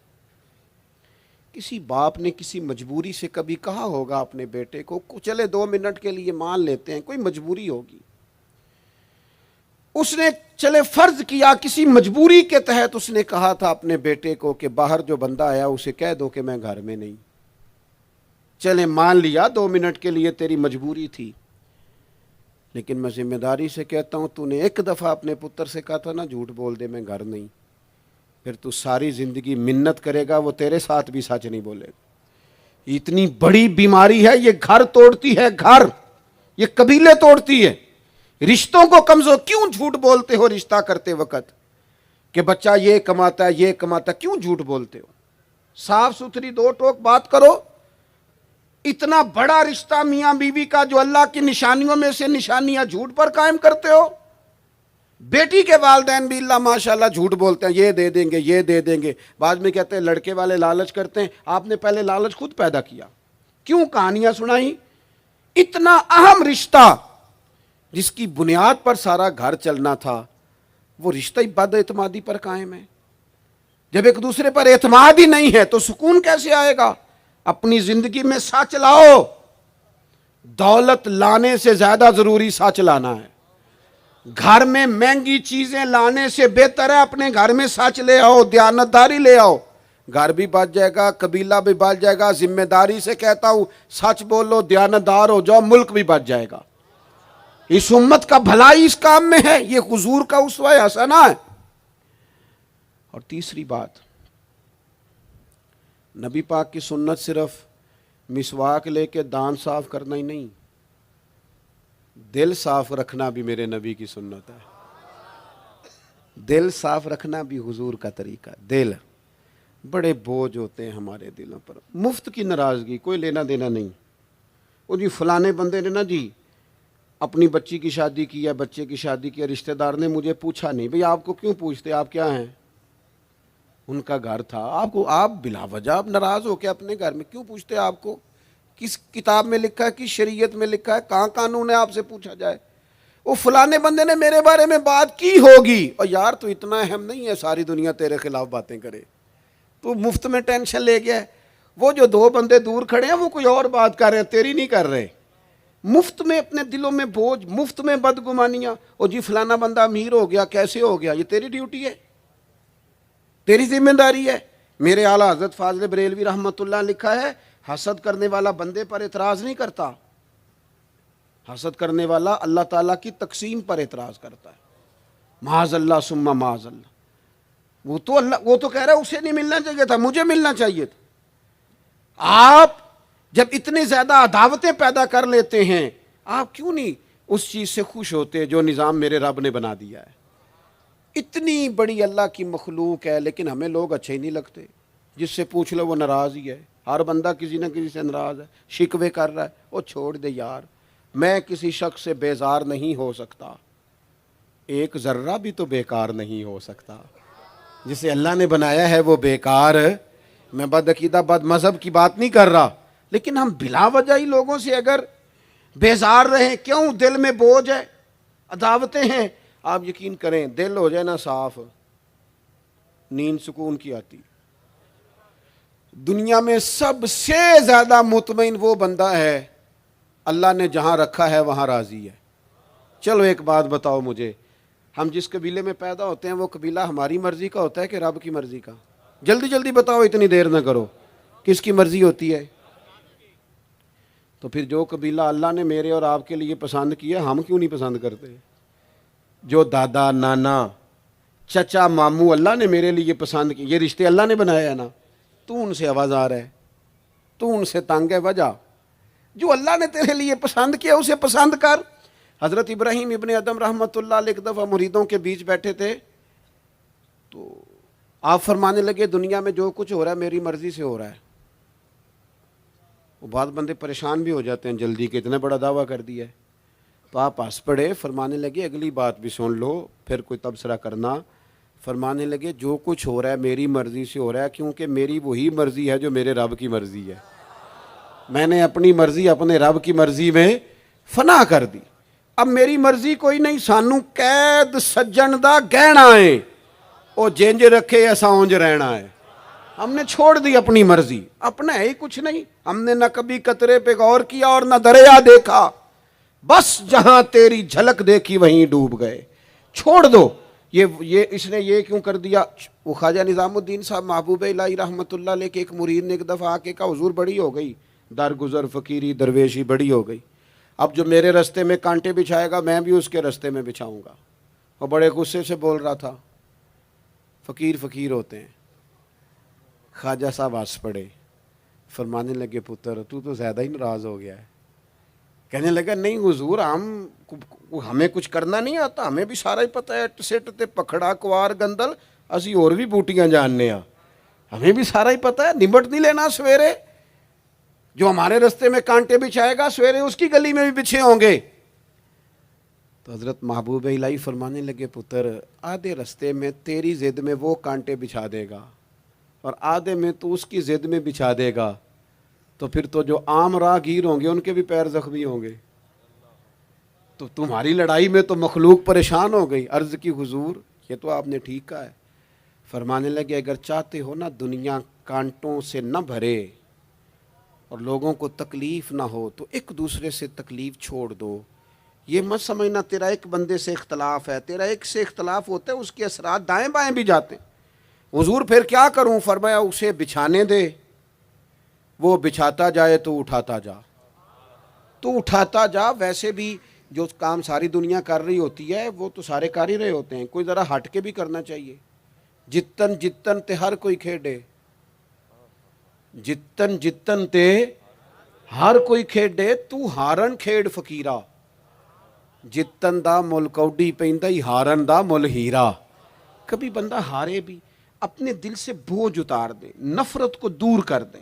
کسی باپ نے کسی مجبوری سے کبھی کہا ہوگا اپنے بیٹے کو چلے 2 منٹ کے لیے مان لیتے ہیں، کوئی مجبوری ہوگی، اس نے چلے فرض کیا کسی مجبوری کے تحت اس نے کہا تھا اپنے بیٹے کو کہ باہر جو بندہ آیا اسے کہہ دو کہ میں گھر میں نہیں، چلے مان لیا 2 منٹ کے لیے تیری مجبوری تھی، لیکن میں ذمہ داری سے کہتا ہوں تو نے ایک دفعہ اپنے پتر سے کہا تھا نا جھوٹ بول دے میں گھر نہیں، پھر تو ساری زندگی منت کرے گا وہ تیرے ساتھ بھی سچ نہیں بولے گا۔ اتنی بڑی بیماری ہے، یہ گھر توڑتی ہے، گھر، یہ قبیلے توڑتی ہے، رشتوں کو کمزور۔ کیوں جھوٹ بولتے ہو رشتہ کرتے وقت کہ بچہ یہ کماتا ہے یہ کماتا ہے، کیوں جھوٹ بولتے ہو؟ صاف ستھری 2 ٹوک بات کرو۔ اتنا بڑا رشتہ میاں بیوی کا جو اللہ کی نشانیوں میں سے نشانیاں جھوٹ پر قائم کرتے ہو۔ بیٹی کے والدین بھی اللہ ماشاءاللہ جھوٹ بولتے ہیں، یہ دے دیں گے یہ دے دیں گے، بعد میں کہتے ہیں لڑکے والے لالچ کرتے ہیں، آپ نے پہلے لالچ خود پیدا کیا، کیوں کہانیاں سنائی؟ اتنا اہم رشتہ جس کی بنیاد پر سارا گھر چلنا تھا، وہ رشتہ ہی بد اعتمادی پر قائم ہے۔ جب ایک دوسرے پر اعتماد ہی نہیں ہے تو سکون کیسے آئے گا؟ اپنی زندگی میں سچ لاؤ. دولت لانے سے زیادہ ضروری سچ لانا ہے. گھر میں مہنگی چیزیں لانے سے بہتر ہے اپنے گھر میں سچ لے آؤ, دیانتداری لے آؤ. گھر بھی بچ جائے گا, قبیلہ بھی بچ جائے گا. ذمہ داری سے کہتا ہوں, سچ بولو, دیانتدار ہو جاؤ, ملک بھی بچ جائے گا. اس امت کا بھلائی اس کام میں ہے. یہ حضور کا اسوہ حسنہ ہے. اور تیسری بات, نبی پاک کی سنت صرف مسواک لے کے دان صاف کرنا ہی نہیں, دل صاف رکھنا بھی میرے نبی کی سنت ہے. دل صاف رکھنا بھی حضور کا طریقہ. دل بڑے بوجھ ہوتے ہیں ہمارے دلوں پر, مفت کی ناراضگی, کوئی لینا دینا نہیں. وہ جی فلانے بندے نے نا جی اپنی بچی کی شادی کی ہے, بچے کی شادی کی ہے, رشتہ دار نے مجھے پوچھا نہیں. بھئی آپ کو کیوں پوچھتے, آپ کیا ہیں؟ ان کا گھر تھا. آپ بلا وجہ آپ ناراض ہو کے اپنے گھر میں کیوں پوچھتے؟ آپ کو کس کتاب میں لکھا ہے, کس شریعت میں لکھا ہے, کہاں قانون ہے آپ سے پوچھا جائے؟ وہ فلانے بندے نے میرے بارے میں بات کی ہوگی. اور یار تو اتنا اہم نہیں ہے ساری دنیا تیرے خلاف باتیں کرے, تو مفت میں ٹینشن لے گیا ہے. وہ جو دو بندے دور کھڑے ہیں وہ کوئی اور بات کر رہے ہیں, تیری نہیں کر رہے. مفت میں اپنے دلوں میں بوجھ, مفت میں بدگمانیاں. اور جی فلانا بندہ امیر ہو گیا, کیسے ہو گیا؟ یہ تیری ڈیوٹی ہے, تیری ذمہ داری ہے. میرے اعلیٰ حضرت فاضل بریلوی رحمۃ اللہ لکھا ہے, حسد کرنے والا بندے پر اعتراض نہیں کرتا, حسد کرنے والا اللہ تعالیٰ کی تقسیم پر اعتراض کرتا ہے. معاذ اللہ ثم معاذ اللہ. وہ تو کہہ رہا ہے اسے نہیں ملنا چاہیے تھا, مجھے ملنا چاہیے تھا. آپ جب اتنی زیادہ عداوتیں پیدا کر لیتے ہیں, آپ کیوں نہیں اس چیز سے خوش ہوتے جو نظام میرے رب نے بنا دیا ہے؟ اتنی بڑی اللہ کی مخلوق ہے, لیکن ہمیں لوگ اچھے ہی نہیں لگتے. جس سے پوچھ لو وہ ناراض ہی ہے. ہر بندہ کسی نہ کسی سے ناراض ہے, شکوے کر رہا ہے. وہ چھوڑ دے یار, میں کسی شخص سے بیزار نہیں ہو سکتا, ایک ذرہ بھی تو بیکار نہیں ہو سکتا. جسے اللہ نے بنایا ہے وہ بیکار. میں بد عقیدہ بد مذہب کی بات نہیں کر رہا, لیکن ہم بلا وجہ ہی لوگوں سے اگر بیزار رہیں, کیوں؟ دل میں بوجھ ہے, عداوتیں ہیں. آپ یقین کریں, دل ہو جائے نا صاف, نیند سکون کی آتی. دنیا میں سب سے زیادہ مطمئن وہ بندہ ہے اللہ نے جہاں رکھا ہے وہاں راضی ہے. چلو ایک بات بتاؤ مجھے, ہم جس قبیلے میں پیدا ہوتے ہیں وہ قبیلہ ہماری مرضی کا ہوتا ہے کہ رب کی مرضی کا؟ جلدی جلدی بتاؤ, اتنی دیر نہ کرو. کس کی مرضی ہوتی ہے؟ تو پھر جو قبیلہ اللہ نے میرے اور آپ کے لیے پسند کیا, ہم کیوں نہیں پسند کرتے؟ جو دادا نانا چچا ماموں اللہ نے میرے لیے پسند کی, یہ رشتے اللہ نے بنایا ہے نا. تو ان سے آوازار ہے, تو ان سے تنگ ہے. وجہ جو اللہ نے تیرے لیے پسند کیا اسے پسند کر. حضرت ابراہیم ابن ادم رحمۃ اللہ علیہ ایک دفعہ مریدوں کے بیچ بیٹھے تھے, تو آپ فرمانے لگے دنیا میں جو کچھ ہو رہا ہے میری مرضی سے ہو رہا ہے. وہ بعض بندے پریشان بھی ہو جاتے ہیں جلدی کے, اتنا بڑا دعویٰ کر دیا ہے. تو آپ ہنس پڑے, فرمانے لگے اگلی بات بھی سن لو پھر کوئی تبصرہ کرنا. فرمانے لگے جو کچھ ہو رہا ہے میری مرضی سے ہو رہا ہے, کیونکہ میری وہی مرضی ہے جو میرے رب کی مرضی ہے. میں نے اپنی مرضی اپنے رب کی مرضی میں فنا کر دی. اب میری مرضی کوئی نہیں, سانو قید سجن دا گہنا ہے, وہ جنج رکھے ایسا اونج رہنا ہے. ہم نے چھوڑ دی اپنی مرضی, اپنا ہے ہی کچھ نہیں. ہم نے نہ کبھی قطرے پہ غور کیا اور نہ دریا دیکھا, بس جہاں تیری جھلک دیکھی وہیں ڈوب گئے. چھوڑ دو. یہ اس نے یہ کیوں کر دیا؟ وہ خواجہ نظام الدین صاحب محبوب الہی رحمۃ اللہ علیہ کے ایک مرید نے ایک دفعہ آ کے کہا, حضور بڑی ہو گئی درگزر فقیری درویشی بڑی ہو گئی, اب جو میرے رستے میں کانٹے بچھائے گا میں بھی اس کے رستے میں بچھاؤں گا. اور بڑے غصے سے بول رہا تھا. فقیر فقیر ہوتے ہیں. خواجہ صاحب ہنس پڑے, فرمانے لگے پتر تو زیادہ ہی ناراض ہو گیا ہے. کہنے لگا نہیں حضور, ہمیں کچھ کرنا نہیں آتا, ہمیں بھی سارا ہی پتہ ہے, سٹ تے پکھڑا کوار گندل اسی اور بھی بوٹیاں جاننے ہاں, ہمیں بھی سارا ہی پتہ ہے. نمٹ نہیں لینا سویرے, جو ہمارے رستے میں کانٹے بچھائے گا سویرے اس کی گلی میں بھی بچھے ہوں گے. تو حضرت محبوب الہی فرمانے لگے پتر آدھے رستے میں تیری ضد میں وہ کانٹے بچھا دے گا اور آدھے میں تو اس کی ضد میں بچھا دے گا, تو پھر تو جو عام راہگیر ہوں گے ان کے بھی پیر زخمی ہوں گے. تو تمہاری لڑائی میں تو مخلوق پریشان ہو گئی. عرض کی حضور یہ تو آپ نے ٹھیک کہا ہے. فرمانے لگے اگر چاہتے ہو نا دنیا کانٹوں سے نہ بھرے اور لوگوں کو تکلیف نہ ہو تو ایک دوسرے سے تکلیف چھوڑ دو. یہ مت سمجھنا تیرا ایک بندے سے اختلاف ہے، تیرا ایک سے اختلاف ہوتا ہے اس کے اثرات دائیں بائیں بھی جاتے ہیں. حضور پھر کیا کروں؟ فرمایا اسے بچھانے دے، وہ بچھاتا جائے تو اٹھاتا جا، تو اٹھاتا جا. ویسے بھی جو کام ساری دنیا کر رہی ہوتی ہے وہ تو سارے کر ہی رہے ہوتے ہیں، کوئی ذرا ہٹ کے بھی کرنا چاہیے. جتن جتن تے ہر کوئی کھیڈے، جتن جتن تے ہر کوئی کھیڈے، تو ہارن کھیڈ فقیرا، جتن دا مل کوڈی پیندا ہی ہارن دا مل ہیرا. کبھی بندہ ہارے بھی اپنے دل سے بوجھ اتار دے، نفرت کو دور کر دیں.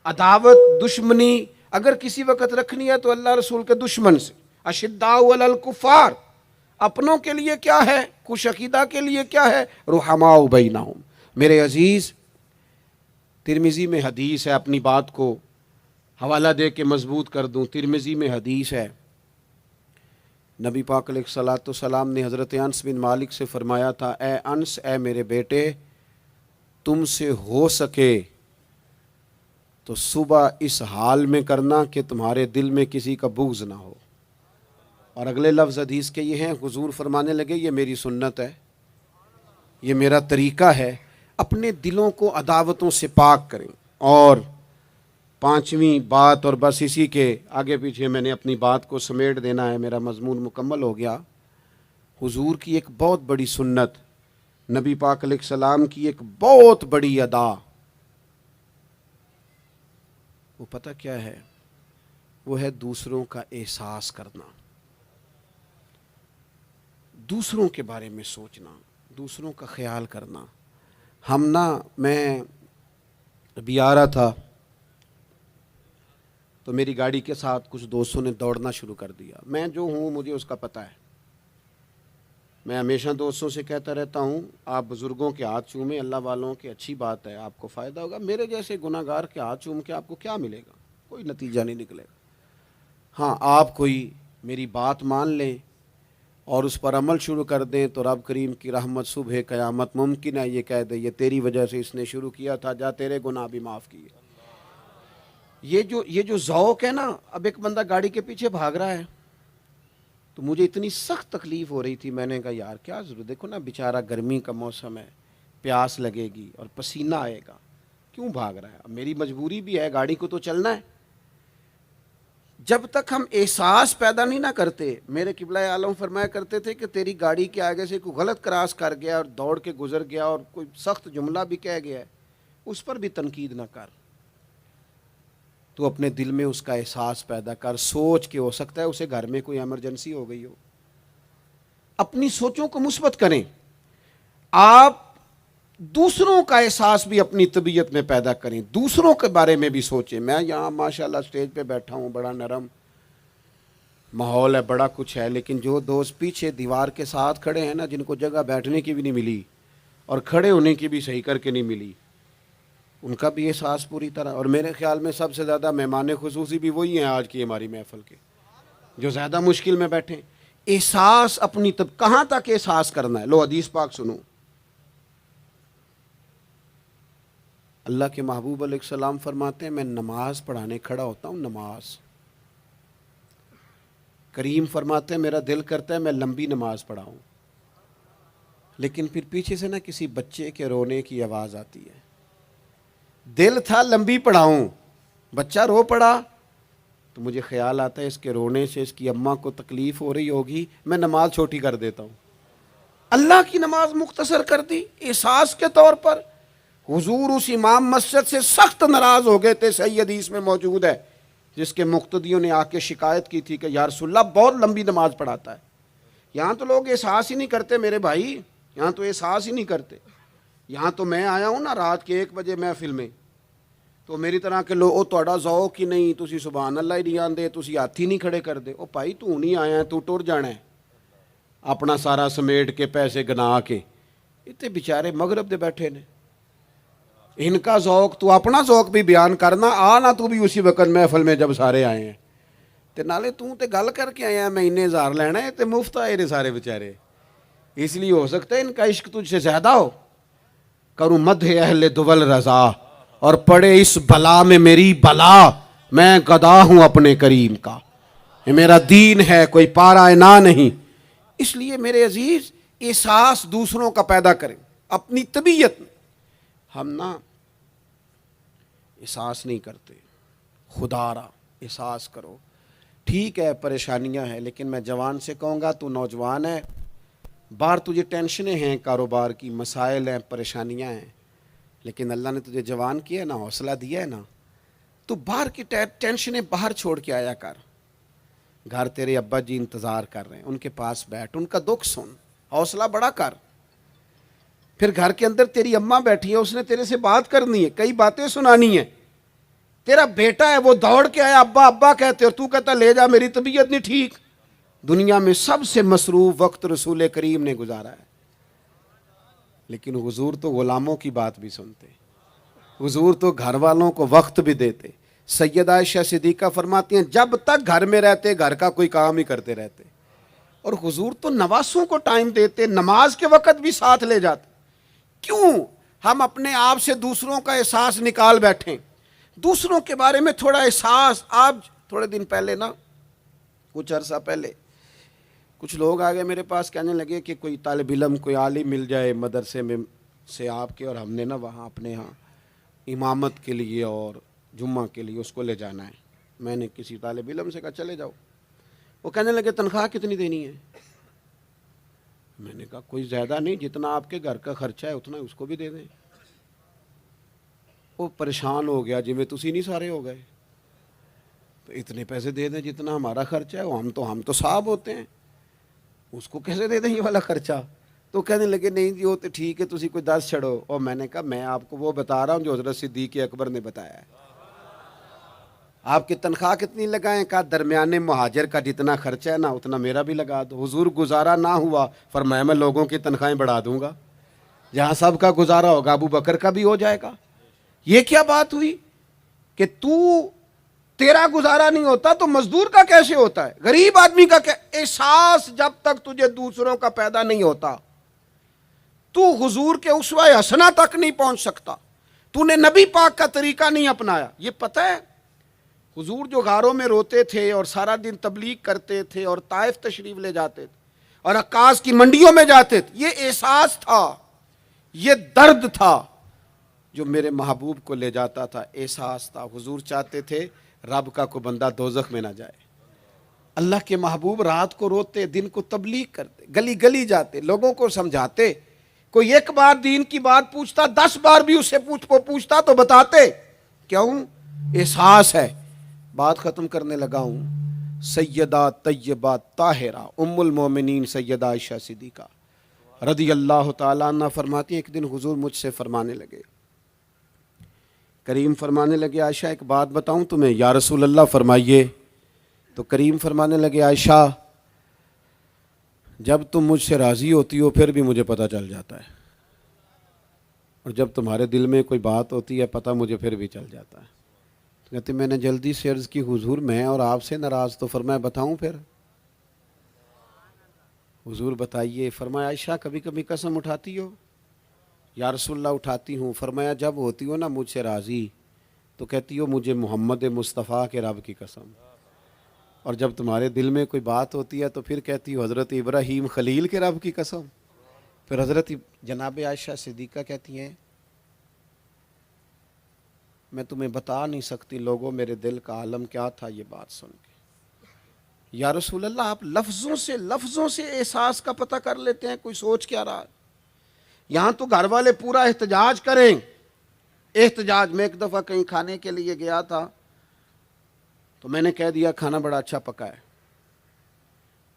عداوت دشمنی اگر کسی وقت رکھنی ہے تو اللہ رسول کے دشمن سے. اشداء علی الکفار، اپنوں کے لیے کیا ہے، خوش عقیدہ کے لیے کیا ہے، رحماء بینہم. میرے عزیز، ترمذی میں حدیث ہے، اپنی بات کو حوالہ دے کے مضبوط کر دوں. ترمذی میں حدیث ہے، نبی پاک علیہ الصلوۃ والسلام نے حضرت انس بن مالک سے فرمایا تھا، اے انس، اے میرے بیٹے، تم سے ہو سکے تو صبح اس حال میں کرنا کہ تمہارے دل میں کسی کا بغض نہ ہو. اور اگلے لفظ حدیث کے یہ ہیں، حضور فرمانے لگے یہ میری سنت ہے، یہ میرا طریقہ ہے، اپنے دلوں کو عداوتوں سے پاک کریں. اور پانچویں بات، اور بس اسی کے آگے پیچھے میں نے اپنی بات کو سمیٹ دینا ہے، میرا مضمون مکمل ہو گیا. حضور کی ایک بہت بڑی سنت، نبی پاک علیہ السلام کی ایک بہت بڑی ادا، وہ پتہ کیا ہے؟ وہ ہے دوسروں کا احساس کرنا، دوسروں کے بارے میں سوچنا، دوسروں کا خیال کرنا. میں ابھی آ رہا تھا تو میری گاڑی کے ساتھ کچھ دوستوں نے دوڑنا شروع کر دیا. میں جو ہوں مجھے اس کا پتہ ہے، میں ہمیشہ دوستوں سے کہتا رہتا ہوں آپ بزرگوں کے ہاتھ چومیں، اللہ والوں کی اچھی بات ہے، آپ کو فائدہ ہوگا. میرے جیسے گناہ گار کے ہاتھ چوم کے آپ کو کیا ملے گا؟ کوئی نتیجہ نہیں نکلے گا. ہاں، آپ کوئی میری بات مان لیں اور اس پر عمل شروع کر دیں تو رب کریم کی رحمت صبح قیامت ممکن ہے یہ کہہ دے یہ تیری وجہ سے اس نے شروع کیا تھا، جا تیرے گناہ بھی معاف کیے. یہ جو ذوق ہے نا، اب ایک بندہ گاڑی کے پیچھے بھاگ رہا ہے تو مجھے اتنی سخت تکلیف ہو رہی تھی. میں نے کہا یار کیا ضرورت، دیکھو نا بیچارہ گرمی کا موسم ہے، پیاس لگے گی اور پسینہ آئے گا، کیوں بھاگ رہا ہے؟ اب میری مجبوری بھی ہے، گاڑی کو تو چلنا ہے. جب تک ہم احساس پیدا نہیں نہ کرتے، میرے قبلہ عالم فرمایا کرتے تھے کہ تیری گاڑی کے آگے سے کوئی غلط کراس کر گیا اور دوڑ کے گزر گیا اور کوئی سخت جملہ بھی کہہ گیا ہے، اس پر بھی تنقید نہ کر، تو اپنے دل میں اس کا احساس پیدا کر. سوچ کے ہو سکتا ہے اسے گھر میں کوئی ایمرجنسی ہو گئی ہو. اپنی سوچوں کو مثبت کریں. آپ دوسروں کا احساس بھی اپنی طبیعت میں پیدا کریں، دوسروں کے بارے میں بھی سوچیں. میں یہاں ماشاءاللہ اسٹیج پہ بیٹھا ہوں، بڑا نرم ماحول ہے، بڑا کچھ ہے، لیکن جو دوست پیچھے دیوار کے ساتھ کھڑے ہیں نا، جن کو جگہ بیٹھنے کی بھی نہیں ملی اور کھڑے ہونے کی بھی صحیح کر کے نہیں ملی، ان کا بھی احساس پوری طرح. اور میرے خیال میں سب سے زیادہ مہمان خصوصی بھی وہی ہیں آج کی ہماری محفل کے، جو زیادہ مشکل میں بیٹھے. احساس اپنی کہاں تک احساس کرنا ہے؟ لو حدیث پاک سنو. اللہ کے محبوب علیہ السلام فرماتے ہیں میں نماز پڑھانے کھڑا ہوتا ہوں، نماز. کریم فرماتے ہیں میرا دل کرتا ہے میں لمبی نماز پڑھاؤں، لیکن پھر پیچھے سے نا کسی بچے کے رونے کی آواز آتی ہے. دل تھا لمبی پڑھاؤں، بچہ رو پڑا تو مجھے خیال آتا ہے اس کے رونے سے اس کی اماں کو تکلیف ہو رہی ہوگی، میں نماز چھوٹی کر دیتا ہوں. اللہ کی نماز مختصر کر دی احساس کے طور پر. حضور اس امام مسجد سے سخت ناراض ہو گئے تھے، صحیح حدیث میں موجود ہے، جس کے مقتدیوں نے آ کے شکایت کی تھی کہ یا رسول اللہ بہت لمبی نماز پڑھاتا ہے. یہاں تو لوگ احساس ہی نہیں کرتے میرے بھائی، یہاں تو احساس ہی نہیں کرتے. یہاں تو میں آیا ہوں نا رات کے 1 بجے محفل میں، تو میری طرح کے لوگ تہاڈا ذوق ہی نہیں، تسی سبحان اللہ ہی نہیں آندے، تسی ہاتھ ہی نہیں کھڑے کر دے. او بھائی تو نہیں آیا ہے، تو ٹر جانا ہے اپنا سارا سمیٹ کے پیسے گنا کے. اتنے بیچارے مغرب دے بیٹھے نے، ان کا ذوق تو اپنا ذوق بھی بیان کرنا، آنا تو بھی اسی وقت محفل میں جب سارے آئے ہیں. تے نالے تو تے گل کر کے آیا میں انہیں ہزار لینا ہے، تے مفت آئے نے سارے بیچارے، اس لیے ہو سکتا ہے ان کا عشق تجھ سے زیادہ ہو. کروں مدح اہل دول رضا اور پڑے اس بلا میں میری بلا، میں گدا ہوں اپنے کریم کا، یہ میرا دین ہے، کوئی پارا نہ نہیں۔ اس لیے میرے عزیز احساس دوسروں کا پیدا کریں اپنی طبیعت میں۔ ہم نا احساس نہیں کرتے، خدا را احساس کرو۔ ٹھیک ہے پریشانیاں ہیں، لیکن میں جوان سے کہوں گا تو نوجوان ہے، باہر تجھے ٹینشنیں ہیں، کاروبار کی مسائل ہیں، پریشانیاں ہیں، لیکن اللہ نے تجھے جوان کیا ہے نا، حوصلہ دیا ہے نا، تو باہر کی ٹینشنیں باہر چھوڑ کے آیا کر۔ گھر تیرے ابا جی انتظار کر رہے ہیں، ان کے پاس بیٹھ، ان کا دکھ سن، حوصلہ بڑا کر۔ پھر گھر کے اندر تیری اماں بیٹھی ہے، اس نے تیرے سے بات کرنی ہے، کئی باتیں سنانی ہے۔ تیرا بیٹا ہے وہ دوڑ کے آیا، ابا ابا کہتے، اور تو کہتا لے جا میری طبیعت نہیں ٹھیک۔ دنیا میں سب سے مصروف وقت رسول کریم نے گزارا ہے، لیکن حضور تو غلاموں کی بات بھی سنتے، حضور تو گھر والوں کو وقت بھی دیتے۔ سیدہ عائشہ صدیقہ فرماتی ہیں جب تک گھر میں رہتے گھر کا کوئی کام ہی کرتے رہتے، اور حضور تو نواسوں کو ٹائم دیتے، نماز کے وقت بھی ساتھ لے جاتے۔ کیوں ہم اپنے آپ سے دوسروں کا احساس نکال بیٹھیں؟ دوسروں کے بارے میں تھوڑا احساس۔ آپ تھوڑے دن پہلے نا، کچھ عرصہ پہلے کچھ لوگ آ گئے میرے پاس، کہنے لگے کہ کوئی طالب علم، کوئی عالم مل جائے مدرسے میں سے آپ کے، اور ہم نے نا وہاں اپنے ہاں امامت کے لیے اور جمعہ کے لیے اس کو لے جانا ہے۔ میں نے کسی طالب علم سے کہا چلے جاؤ۔ وہ کہنے لگے تنخواہ کتنی دینی ہے؟ میں نے کہا کوئی زیادہ نہیں، جتنا آپ کے گھر کا خرچہ ہے اتنا اس کو بھی دے دیں۔ وہ پریشان ہو گیا، جی میں تسی نہیں سارے ہو گئے، تو اتنے پیسے دے دیں جتنا ہمارا خرچہ ہے، ہم تو صاحب ہوتے ہیں، اس کو کیسے دے دیں یہ والا خرچہ؟ تو کہنے لگے نہیں جی وہ تو ٹھیک ہے، تسی کوئی 10 چھڑو۔ اور میں نے کہا میں آپ کو وہ بتا رہا ہوں جو حضرت صدیق اکبر نے بتایا ہے۔ آپ کی تنخواہ کتنی لگائیں؟ کہا درمیانے مہاجر کا جتنا خرچہ ہے نا اتنا میرا بھی لگا دو۔ حضور گزارا نہ ہوا، فرمایا میں لوگوں کی تنخواہیں بڑھا دوں گا، جہاں سب کا گزارا ہوگا ابو بکر کا بھی ہو جائے گا۔ یہ کیا بات ہوئی کہ تیرا گزارا نہیں ہوتا تو مزدور کا کیسے ہوتا ہے، غریب آدمی کا احساس جب تک تجھے دوسروں کا پیدا نہیں ہوتا تو حضور کے اسوہ حسنہ تک نہیں پہنچ سکتا، تو نے نبی پاک کا طریقہ نہیں اپنایا۔ یہ پتہ ہے حضور جو غاروں میں روتے تھے اور سارا دن تبلیغ کرتے تھے اور طائف تشریف لے جاتے تھے اور عکاظ کی منڈیوں میں جاتے تھے، یہ احساس تھا، یہ درد تھا جو میرے محبوب کو لے جاتا تھا، احساس تھا۔ حضور چاہتے تھے رب کا کوئی بندہ دوزخ میں نہ جائے۔ اللہ کے محبوب رات کو روتے، دن کو تبلیغ کرتے، گلی گلی جاتے، لوگوں کو سمجھاتے۔ کوئی ایک بار دین کی بات پوچھتا، 10 بار بھی اس سے پوچھتا تو بتاتے۔ کیوں؟ احساس ہے۔ بات ختم کرنے لگا ہوں۔ سیدہ طیبہ طاہرہ ام المومنین سیدہ عائشہ صدیقہ رضی اللہ تعالیٰ عنہ فرماتی ہیں ایک دن حضور مجھ سے فرمانے لگے، کریم فرمانے لگے عائشہ ایک بات بتاؤں تمہیں؟ یا رسول اللہ فرمائیے۔ تو کریم فرمانے لگے عائشہ جب تم مجھ سے راضی ہوتی ہو پھر بھی مجھے پتہ چل جاتا ہے، اور جب تمہارے دل میں کوئی بات ہوتی ہے پتہ مجھے پھر بھی چل جاتا ہے۔ تو کہتے میں نے جلدی سے عرض کی حضور میں اور آپ سے ناراض، تو فرمایا بتاؤں پھر؟ حضور بتائیے۔ فرمایا عائشہ کبھی کبھی قسم اٹھاتی ہو؟ یا رسول اللہ اٹھاتی ہوں۔ فرمایا جب ہوتی ہو نا مجھ سے راضی تو کہتی ہو مجھے محمد مصطفیٰ کے رب کی قسم، اور جب تمہارے دل میں کوئی بات ہوتی ہے تو پھر کہتی ہو حضرت ابراہیم خلیل کے رب کی قسم۔ پھر حضرت جناب عائشہ صدیقہ کہتی ہیں میں تمہیں بتا نہیں سکتی لوگوں میرے دل کا عالم کیا تھا یہ بات سن کے۔ یا رسول اللہ آپ لفظوں سے احساس کا پتہ کر لیتے ہیں، کوئی سوچ کیا رہا؟ یہاں تو گھر والے پورا احتجاج کریں۔ احتجاج میں ایک دفعہ کہیں کھانے کے لیے گیا تھا تو میں نے کہہ دیا کھانا بڑا اچھا پکا ہے۔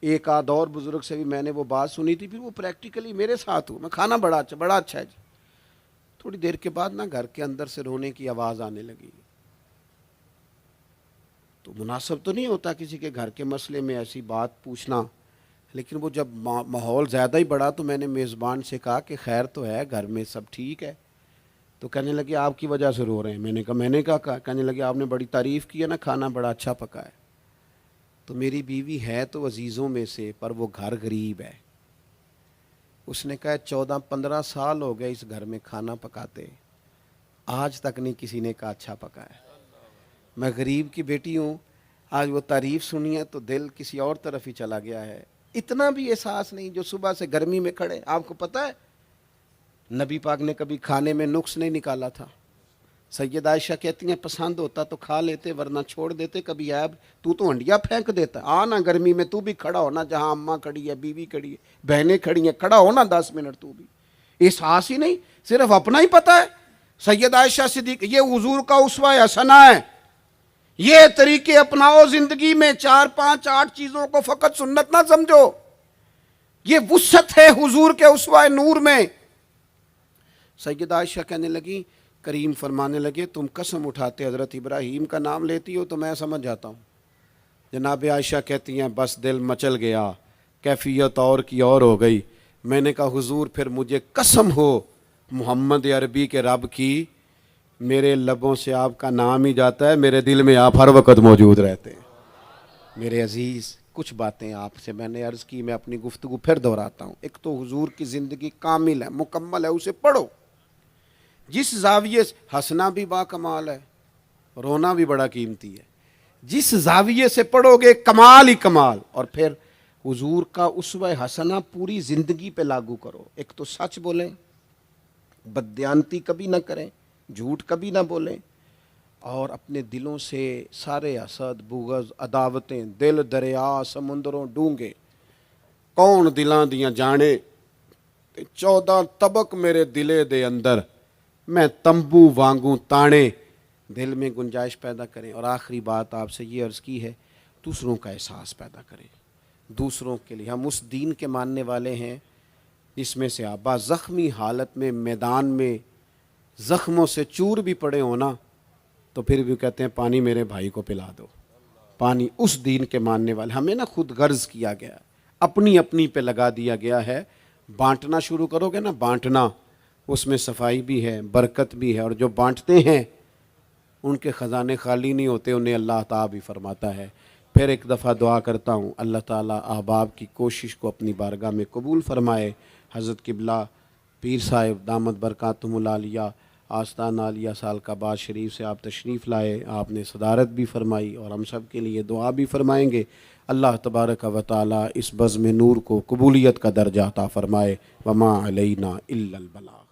ایک آدھ اور بزرگ سے بھی میں نے وہ بات سنی تھی، پھر وہ پریکٹیکلی میرے ساتھ ہوں، میں کھانا بڑا اچھا ہے جی۔ تھوڑی دیر کے بعد نا گھر کے اندر سے رونے کی آواز آنے لگی۔ تو مناسب تو نہیں ہوتا کسی کے گھر کے مسئلے میں ایسی بات پوچھنا، لیکن وہ جب ماحول زیادہ ہی بڑا تو میں نے میزبان سے کہا کہ خیر تو ہے گھر میں سب ٹھیک ہے؟ تو کہنے لگے آپ کی وجہ سے رو رہے ہیں۔ میں نے کہا کہنے لگے آپ نے بڑی تعریف کی ہے نا، کھانا بڑا اچھا پکا ہے۔ تو میری بیوی ہے تو عزیزوں میں سے، پر وہ گھر غریب ہے، اس نے کہا 14-15 سال ہو گئے اس گھر میں کھانا پکاتے، آج تک نہیں کسی نے کہا اچھا پکا ہے۔ میں غریب کی بیٹی ہوں، آج وہ تعریف سنی ہے تو دل کسی اور طرف ہی چلا گیا ہے۔ اتنا بھی احساس نہیں جو صبح سے گرمی میں کھڑے۔ آپ کو پتہ ہے نبی پاک نے کبھی کھانے میں نقص نہیں نکالا تھا۔ سید عائشہ کہتی ہیں پسند ہوتا تو کھا لیتے ورنہ چھوڑ دیتے، کبھی عیب تو ہنڈیا پھینک دیتا، آنا گرمی میں تو بھی کھڑا ہونا، جہاں اماں کھڑی ہے، بیوی کھڑی ہے، بہنیں کھڑی ہیں، کھڑا ہونا 10 منٹ تو بھی۔ احساس ہی نہیں، صرف اپنا ہی پتہ ہے۔ سید عائشہ صدیق، یہ حضور کا اسوہ حسنہ ہے، یہ طریقے اپناؤ زندگی میں، 4 5 8 چیزوں کو فقط سنت نہ سمجھو، یہ وسعت ہے حضور کے اسوہ نور میں۔ سید عائشہ کہنے لگی، کریم فرمانے لگے تم قسم اٹھاتے حضرت ابراہیم کا نام لیتی ہو تو میں سمجھ جاتا ہوں۔ جناب عائشہ کہتی ہیں بس دل مچل گیا، کیفیت اور کی اور ہو گئی۔ میں نے کہا حضور پھر مجھے قسم ہو محمد عربی کے رب کی، میرے لبوں سے آپ کا نام ہی جاتا ہے، میرے دل میں آپ ہر وقت موجود رہتے ہیں۔ میرے عزیز کچھ باتیں آپ سے میں نے عرض کی، میں اپنی گفتگو پھر دہراتا ہوں۔ ایک تو حضور کی زندگی کامل ہے، مکمل ہے، اسے پڑھو۔ جس زاویے سے ہنسنا بھی با کمال ہے، رونا بھی بڑا قیمتی ہے، جس زاویے سے پڑھو گے کمال ہی کمال۔ اور پھر حضور کا اسوہ حسنہ پوری زندگی پہ لاگو کرو۔ ایک تو سچ بولیں، بددیانتی کبھی نہ کریں، جھوٹ کبھی نہ بولیں، اور اپنے دلوں سے سارے حسد، بغض، عداوتیں، دل دریا سمندروں ڈونگے، کون دلاں دیاں جانے، 14 طبق میرے دلے دے اندر، میں تمبو وانگوں تانے، دل میں گنجائش پیدا کریں۔ اور آخری بات آپ سے یہ عرض کی ہے، دوسروں کا احساس پیدا کریں، دوسروں کے لیے۔ ہم اس دین کے ماننے والے ہیں جس میں سے آبا زخمی حالت میں میدان میں زخموں سے چور بھی پڑے ہونا تو پھر بھی کہتے ہیں پانی میرے بھائی کو پلا دو۔ پانی اس دین کے ماننے والے، ہمیں نا خود غرض کیا گیا، اپنی اپنی پہ لگا دیا گیا ہے۔ بانٹنا شروع کرو گے نا، بانٹنا، اس میں صفائی بھی ہے، برکت بھی ہے، اور جو بانٹتے ہیں ان کے خزانے خالی نہیں ہوتے، انہیں اللہ تعالیٰ بھی فرماتا ہے۔ پھر ایک دفعہ دعا کرتا ہوں اللہ تعالیٰ احباب کی کوشش کو اپنی بارگاہ میں قبول فرمائے۔ حضرت قبلہ پیر صاحب دامت برکاتہم العالیہ آستانہ عالیہ سالکاباد شریف سے آپ تشریف لائے، آپ نے صدارت بھی فرمائی اور ہم سب کے لیے دعا بھی فرمائیں گے۔ اللہ تبارک و تعالیٰ اس بزم نور کو قبولیت کا درجہ عطا فرمائے۔ وما علینا الا البلاغ۔